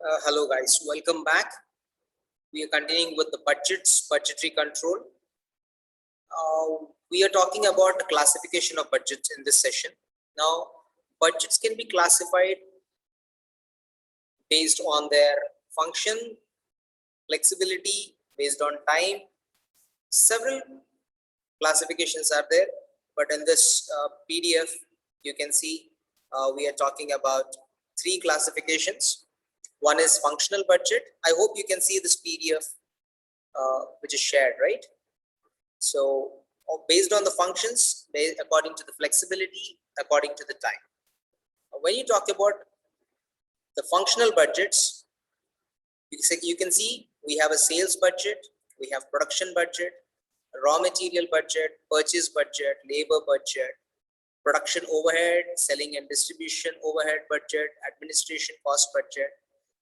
Hello guys, welcome back. We are continuing with the budgetary control. We are talking about the classification of budgets in this session. Now, budgets can be classified based on their function, flexibility, based on time. Several classifications are there, but in this PDF, you can see we are talking about three classifications. One is functional budget. I hope you can see this PDF which is shared, right? So based on the functions, according to the flexibility, according to the time. When you talk about the functional budgets, you can see we have a sales budget, we have production budget, raw material budget, purchase budget, labor budget, production overhead, selling and distribution overhead budget, administration cost budget,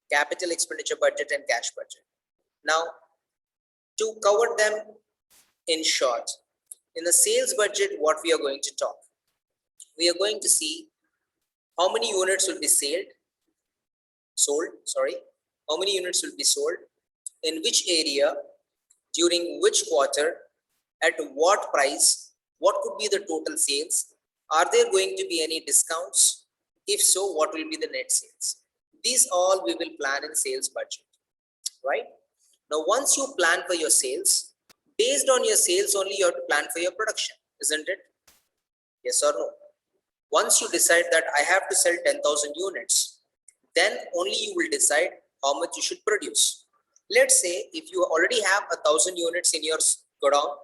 capital expenditure budget, and cash budget. Now, to cover them in short, in the sales budget, what we are going to talk, we are going to see how many units will be sold, how many units will be sold, in which area, during which quarter, at what price, what could be the total sales, are there going to be any discounts? If so, what will be the net sales? These all we will plan in sales budget, right? Now, once you plan for your sales, based on your sales only you have to plan for your production, isn't it? Yes or no? Once you decide that I have to sell 10,000 units, then only you will decide how much you should produce. Let's say if you already have 1,000 units in your godown,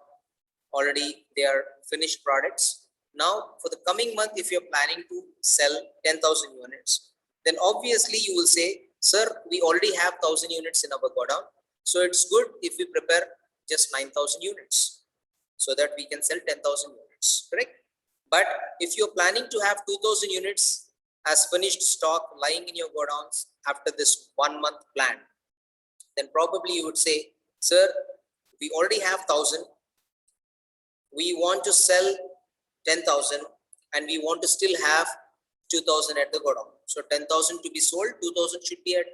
already they are finished products. Now for the coming month, if you're planning to sell 10,000 units, then obviously you will say, sir, we already have 1,000 units in our godown. So it's good if we prepare just 9,000 units so that we can sell 10,000 units, correct? But if you're planning to have 2,000 units as finished stock lying in your godowns after this 1 month plan, then probably you would say, sir, we already have 1,000. We want to sell 10,000 and we want to still have 2,000 at the godown. So 10,000 to be sold, 2,000 should be at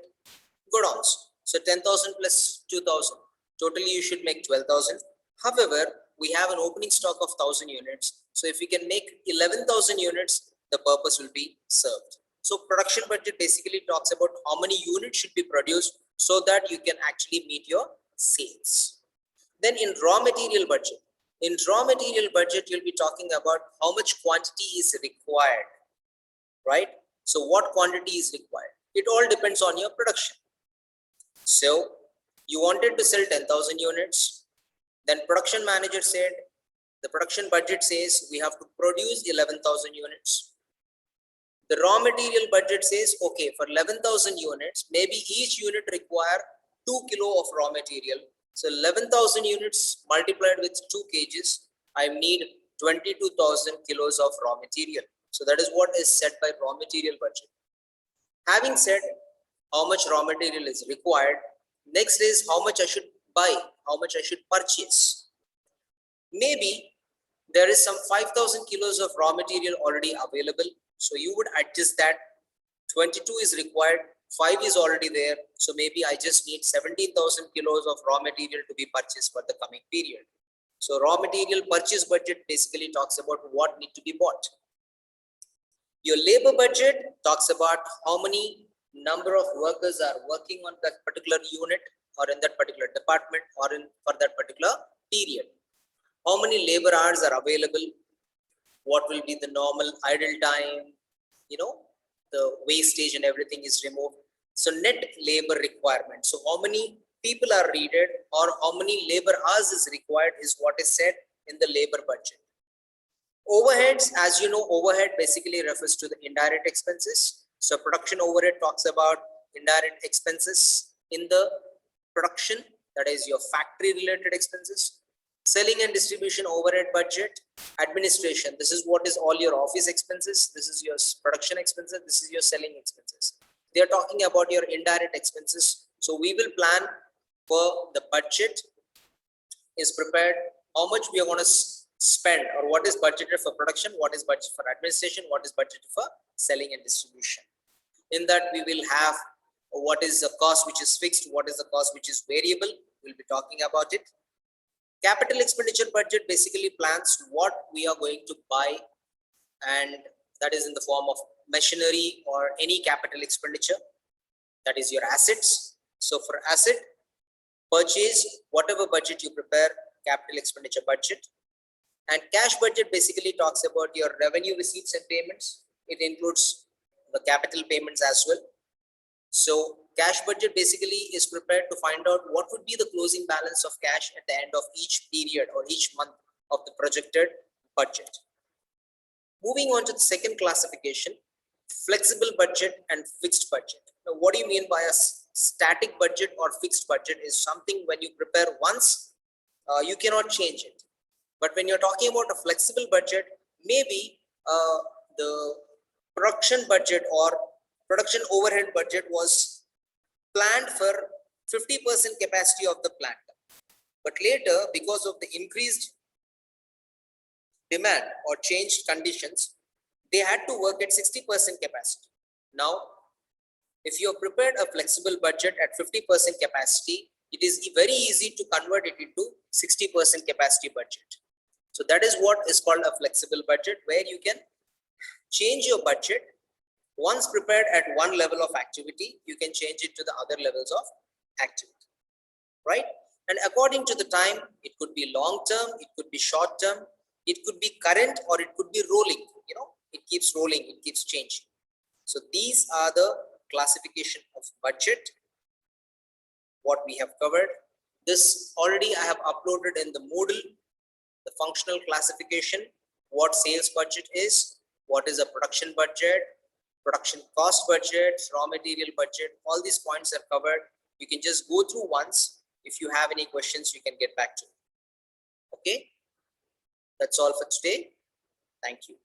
godowns. So 10,000 plus 2,000. Totally you should make 12,000. However, we have an opening stock of 1,000 units. So if we can make 11,000 units, the purpose will be served. So production budget basically talks about how many units should be produced so that you can actually meet your sales. Then in raw material budget, you'll be talking about how much quantity is required, right? So what quantity is required? It all depends on your production. So you wanted to sell 10,000 units. Then production manager said, the production budget says we have to produce 11,000 units. The raw material budget says, okay, for 11,000 units, maybe each unit require 2 kilo of raw material. So 11,000 units multiplied with 2 kgs, I need 22,000 kilos of raw material. So that is what is set by raw material budget. Having said how much raw material is required, next is how much I should buy, how much I should purchase. Maybe there is some 5,000 kilos of raw material already available. So you would adjust that. 22 is required, 5 is already there. So maybe I just need 17,000 kilos of raw material to be purchased for the coming period. So raw material purchase budget basically talks about what need to be bought. Your labor budget talks about how many number of workers are working on that particular unit or in that particular department or for that particular period. How many labor hours are available? What will be the normal idle time? The wastage and everything is removed. So net labor requirement. So how many people are needed or how many labor hours is required is what is said in the labor budget. Overheads, as you know, overhead basically refers to the indirect expenses. So production overhead talks about indirect expenses in the production, that is your factory related expenses. Selling and distribution overhead budget. Administration, this is what is all your office expenses, this is your production expenses, this is your selling expenses. They are talking about your indirect expenses. So we will plan for the budget is prepared, how much we are going to spend or what is budgeted for production, what is budgeted for administration, what is budgeted for selling and distribution. In that we will have what is the cost which is fixed, what is the cost which is variable. We'll be talking about it. Capital expenditure budget basically plans what we are going to buy, and that is in the form of machinery or any capital expenditure, that is your assets. So for asset purchase, whatever budget you prepare, capital expenditure budget. And cash budget basically talks about your revenue receipts and payments. It includes the capital payments as well. So cash budget basically is prepared to find out what would be the closing balance of cash at the end of each period or each month of the projected budget. Moving on to the second classification, flexible budget and fixed budget. Now, what do you mean by a static budget or fixed budget? Is something when you prepare once, you cannot change it. But when you're talking about a flexible budget, maybe the production budget or production overhead budget was planned for 50% capacity of the plant. But later, because of the increased demand or changed conditions, they had to work at 60% capacity. Now, if you have prepared a flexible budget at 50% capacity, it is very easy to convert it into 60% capacity budget. So that is what is called a flexible budget, where you can change your budget. Once prepared at one level of activity, you can change it to the other levels of activity, right? And according to the time, it could be long term, it could be short term, it could be current, or it could be rolling. It keeps rolling, it keeps changing. So these are the classification of budget, what we have covered. This already I have uploaded in the Moodle, the functional classification, what sales budget is, what is a production budget, production cost budget, raw material budget. All these points are covered. You can just go through once. If you have any questions, you can get back to me. Okay, that's all for today. Thank you.